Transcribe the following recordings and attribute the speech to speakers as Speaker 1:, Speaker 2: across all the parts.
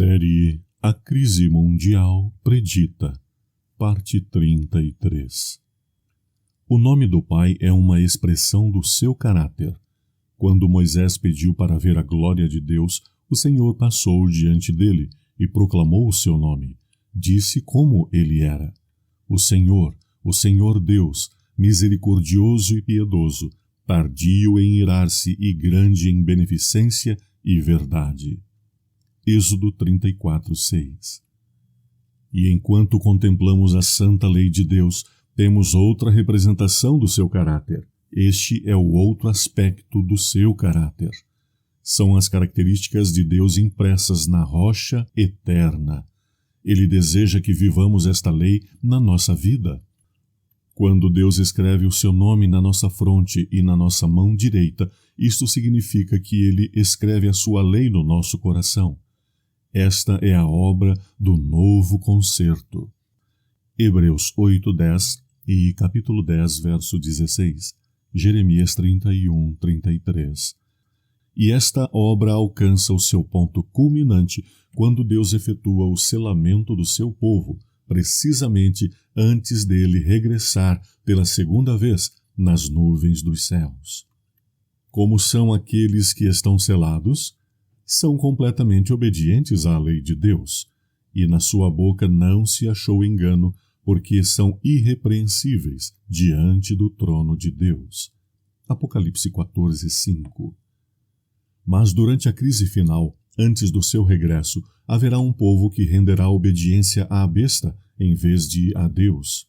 Speaker 1: Série A Crise Mundial Predita, parte 33. O nome do Pai é uma expressão do seu caráter. Quando Moisés pediu para ver a glória de Deus, o Senhor passou diante dele e proclamou o seu nome. Disse como ele era: o Senhor Deus, misericordioso e piedoso, tardio em irar-se e grande em beneficência e verdade. Êxodo 34:6. E enquanto contemplamos a santa lei de Deus, temos outra representação do seu caráter. Este é o outro aspecto do seu caráter. São as características de Deus impressas na rocha eterna. Ele deseja que vivamos esta lei na nossa vida. Quando Deus escreve o seu nome na nossa fronte e na nossa mão direita, isto significa que ele escreve a sua lei no nosso coração. Esta é a obra do novo concerto. Hebreus 8:10 e capítulo 10, verso 16. Jeremias 31:33. E esta obra alcança o seu ponto culminante quando Deus efetua o selamento do seu povo, precisamente antes dele regressar pela segunda vez nas nuvens dos céus. Como são aqueles que estão selados? São completamente obedientes à lei de Deus, e na sua boca não se achou engano, porque são irrepreensíveis diante do trono de Deus. Apocalipse 14:5. Mas durante a crise final, antes do seu regresso, haverá um povo que renderá obediência à besta em vez de a Deus.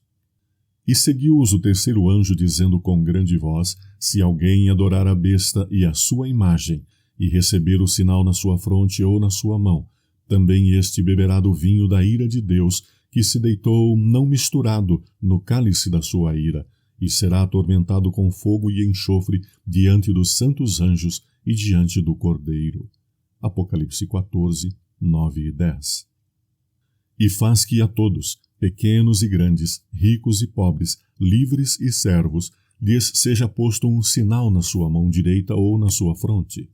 Speaker 1: E seguiu-os o terceiro anjo dizendo com grande voz: se alguém adorar a besta e a sua imagem, e receber o sinal na sua fronte ou na sua mão, também este beberá do vinho da ira de Deus, que se deitou não misturado no cálice da sua ira, e será atormentado com fogo e enxofre diante dos santos anjos e diante do Cordeiro. Apocalipse 14:9 e 10. E faz que a todos, pequenos e grandes, ricos e pobres, livres e servos, lhes seja posto um sinal na sua mão direita ou na sua fronte.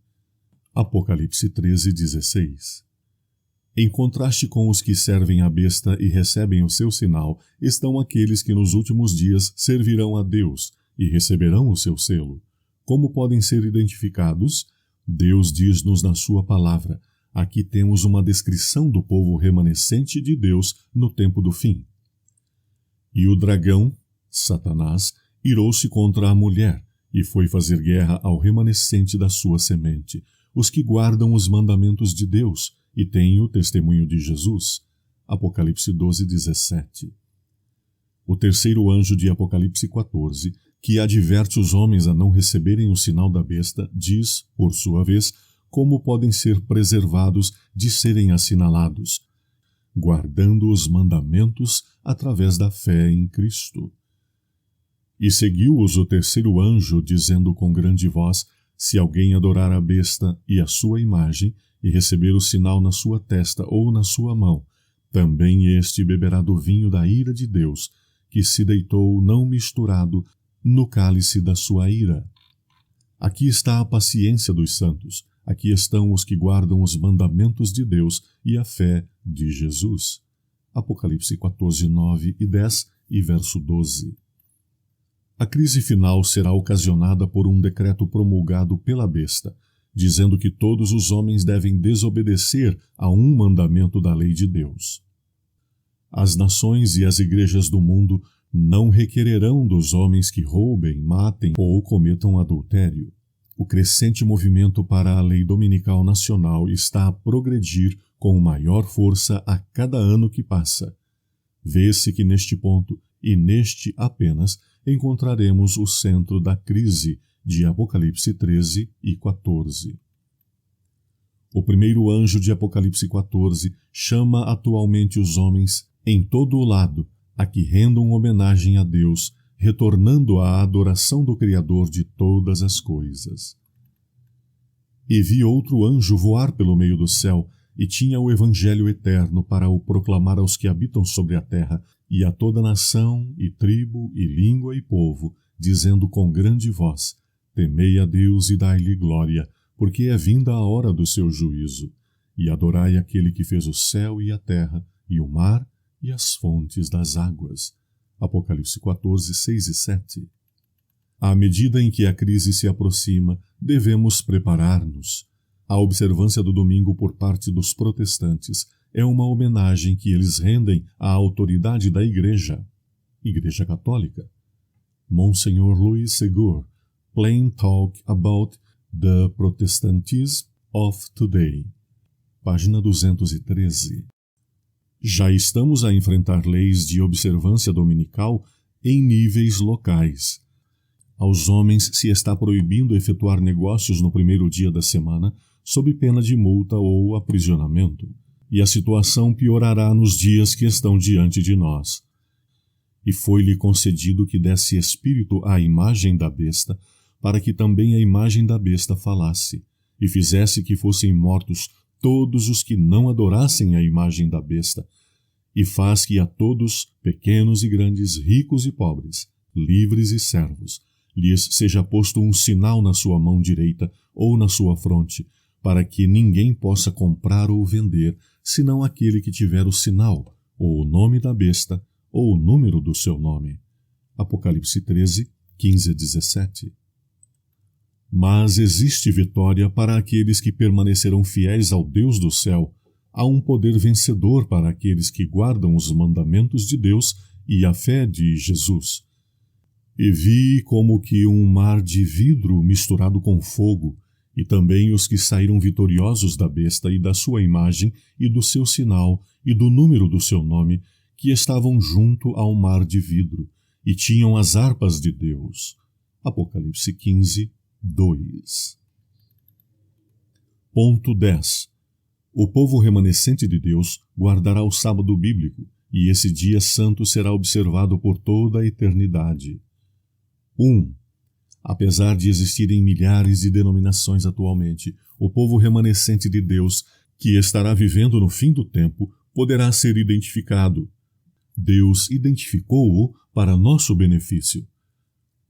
Speaker 1: Apocalipse 13:16. Em contraste com os que servem a besta e recebem o seu sinal, estão aqueles que nos últimos dias servirão a Deus e receberão o seu selo. Como podem ser identificados? Deus diz-nos na sua palavra. Aqui temos uma descrição do povo remanescente de Deus no tempo do fim. E o dragão, Satanás, irou-se contra a mulher e foi fazer guerra ao remanescente da sua semente, os que guardam os mandamentos de Deus e têm o testemunho de Jesus. Apocalipse 12:17. O terceiro anjo de Apocalipse 14, que adverte os homens a não receberem o sinal da besta, diz, por sua vez, como podem ser preservados de serem assinalados, guardando os mandamentos através da fé em Cristo. E seguiu-os o terceiro anjo, dizendo com grande voz: se alguém adorar a besta e a sua imagem, e receber o sinal na sua testa ou na sua mão, também este beberá do vinho da ira de Deus, que se deitou não misturado no cálice da sua ira. Aqui está a paciência dos santos, aqui estão os que guardam os mandamentos de Deus e a fé de Jesus. Apocalipse 14:9 e 10 e verso 12. A crise final será ocasionada por um decreto promulgado pela besta, dizendo que todos os homens devem desobedecer a um mandamento da lei de Deus. As nações e as igrejas do mundo não requererão dos homens que roubem, matem ou cometam adultério. O crescente movimento para a lei dominical nacional está a progredir com maior força a cada ano que passa. Vê-se que neste ponto, e neste apenas, encontraremos o centro da crise de Apocalipse 13 e 14. O primeiro anjo de Apocalipse 14 chama atualmente os homens em todo o lado a que rendam homenagem a Deus, retornando à adoração do Criador de todas as coisas. E vi outro anjo voar pelo meio do céu, e tinha o Evangelho eterno para o proclamar aos que habitam sobre a terra, e a toda nação, e tribo, e língua, e povo, dizendo com grande voz: temei a Deus e dai-lhe glória, porque é vinda a hora do seu juízo. e adorai aquele que fez o céu e a terra, e o mar, e as fontes das águas. Apocalipse 14, 6 e 7. À medida em que a crise se aproxima, devemos preparar-nos. A observância do domingo por parte dos protestantes é uma homenagem que eles rendem à autoridade da Igreja Católica. Monsenhor Louis Ségur, Plain Talk About the Protestantism of Today. Página 213. Já estamos a enfrentar leis de observância dominical em níveis locais. Aos homens se está proibindo efetuar negócios no primeiro dia da semana, sob pena de multa ou aprisionamento, e a situação piorará nos dias que estão diante de nós. E foi-lhe concedido que desse espírito à imagem da besta, para que também a imagem da besta falasse, e fizesse que fossem mortos todos os que não adorassem a imagem da besta, e faz que a todos, pequenos e grandes, ricos e pobres, livres e servos, lhes seja posto um sinal na sua mão direita ou na sua fronte, para que ninguém possa comprar ou vender, senão aquele que tiver o sinal, ou o nome da besta, ou o número do seu nome. Apocalipse 13, 15 a 17. Mas existe vitória para aqueles que permanecerão fiéis ao Deus do céu. Há um poder vencedor para aqueles que guardam os mandamentos de Deus e a fé de Jesus. E vi como que um mar de vidro misturado com fogo, e também os que saíram vitoriosos da besta e da sua imagem e do seu sinal e do número do seu nome, que estavam junto ao mar de vidro, e tinham as harpas de Deus. Apocalipse 15, 2. Ponto 10. O povo remanescente de Deus guardará o sábado bíblico, e esse dia santo será observado por toda a eternidade. 1. Apesar de existirem milhares de denominações atualmente, o povo remanescente de Deus, que estará vivendo no fim do tempo, poderá ser identificado. Deus identificou-o para nosso benefício.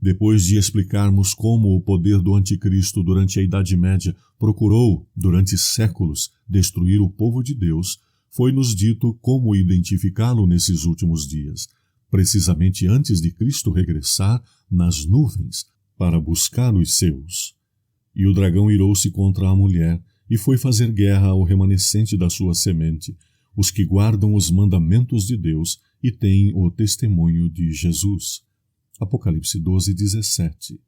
Speaker 1: Depois de explicarmos como o poder do anticristo durante a Idade Média procurou, durante séculos, destruir o povo de Deus, foi-nos dito como identificá-lo nesses últimos dias, precisamente antes de Cristo regressar nas nuvens para buscar os seus. E o dragão irou-se contra a mulher e foi fazer guerra ao remanescente da sua semente, os que guardam os mandamentos de Deus e têm o testemunho de Jesus. Apocalipse 12, 17.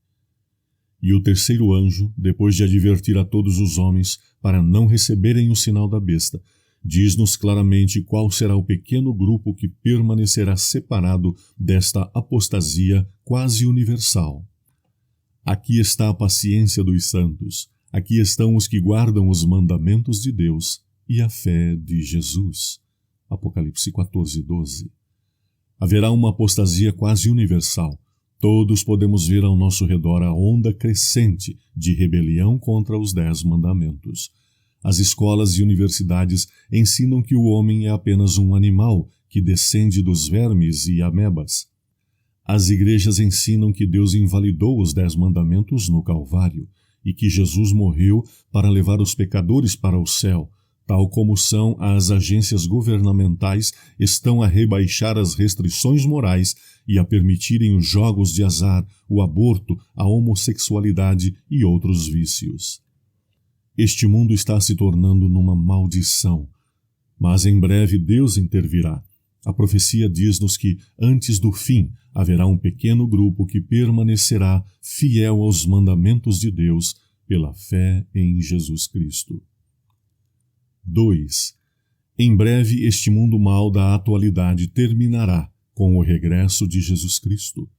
Speaker 1: E o terceiro anjo, depois de advertir a todos os homens para não receberem o sinal da besta, diz-nos claramente qual será o pequeno grupo que permanecerá separado desta apostasia quase universal. Aqui está a paciência dos santos, aqui estão os que guardam os mandamentos de Deus e a fé de Jesus. Apocalipse 14, 12. Haverá uma apostasia quase universal. Todos podemos ver ao nosso redor a onda crescente de rebelião contra os 10 mandamentos. As escolas e universidades ensinam que o homem é apenas um animal que descende dos vermes e amebas. As igrejas ensinam que Deus invalidou os 10 mandamentos no Calvário e que Jesus morreu para levar os pecadores para o céu, tal como são as agências governamentais estão a rebaixar as restrições morais e a permitirem os jogos de azar, o aborto, a homossexualidade e outros vícios. Este mundo está se tornando numa maldição, mas em breve Deus intervirá. A profecia diz-nos que, antes do fim, haverá um pequeno grupo que permanecerá fiel aos mandamentos de Deus pela fé em Jesus Cristo. 2. Em breve este mundo mau da atualidade terminará com o regresso de Jesus Cristo.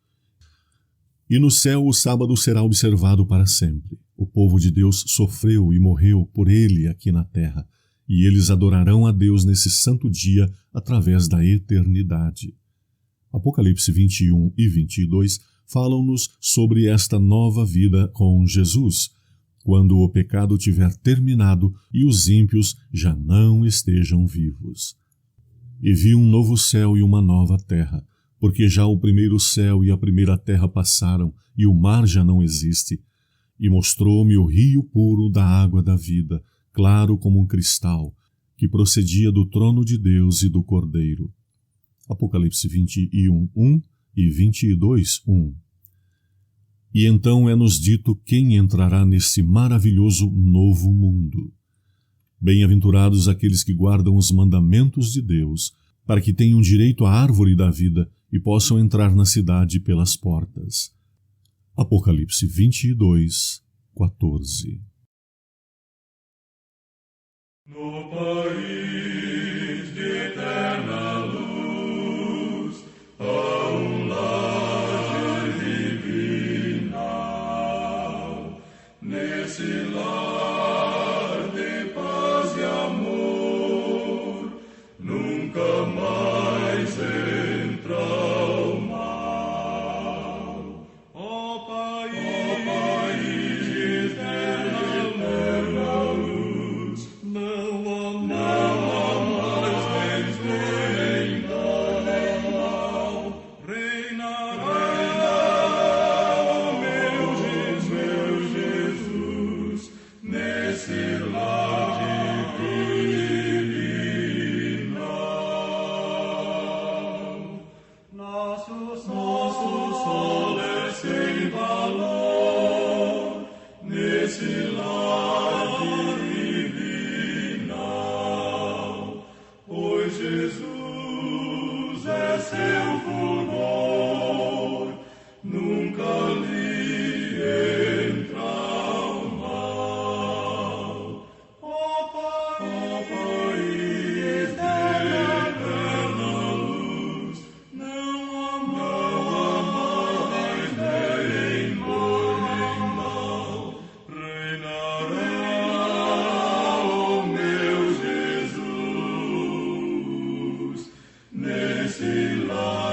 Speaker 1: E no céu o sábado será observado para sempre. O povo de Deus sofreu e morreu por ele aqui na terra, e eles adorarão a Deus nesse santo dia através da eternidade. Apocalipse 21 e 22 falam-nos sobre esta nova vida com Jesus, quando o pecado tiver terminado e os ímpios já não estejam vivos. E vi um novo céu e uma nova terra, porque já o primeiro céu e a primeira terra passaram, e o mar já não existe. E mostrou-me o rio puro da água da vida, claro como um cristal, que procedia do trono de Deus e do Cordeiro. Apocalipse 21, 1 e 22, 1. E então é-nos dito quem entrará nesse maravilhoso novo mundo. Bem-aventurados aqueles que guardam os mandamentos de Deus, para que tenham direito à árvore da vida e possam entrar na cidade pelas portas. Apocalipse 22, 14.
Speaker 2: No país de eterna luz, há lar divinal. Nesse lar de paz e amor, nunca mais entra o mal. Ó país de eterna luz, não há mais nem bom nem mal. Reinará o meu Jesus, nesse lar divinal. Nosso sol é sem valor, nesse lar divinal, pois Jesus é seu fulgor, nunca lhe entra o mal. Ó país de eterna luz, não há mais nem bom nem mal. Reinará o meu Jesus nesse lar.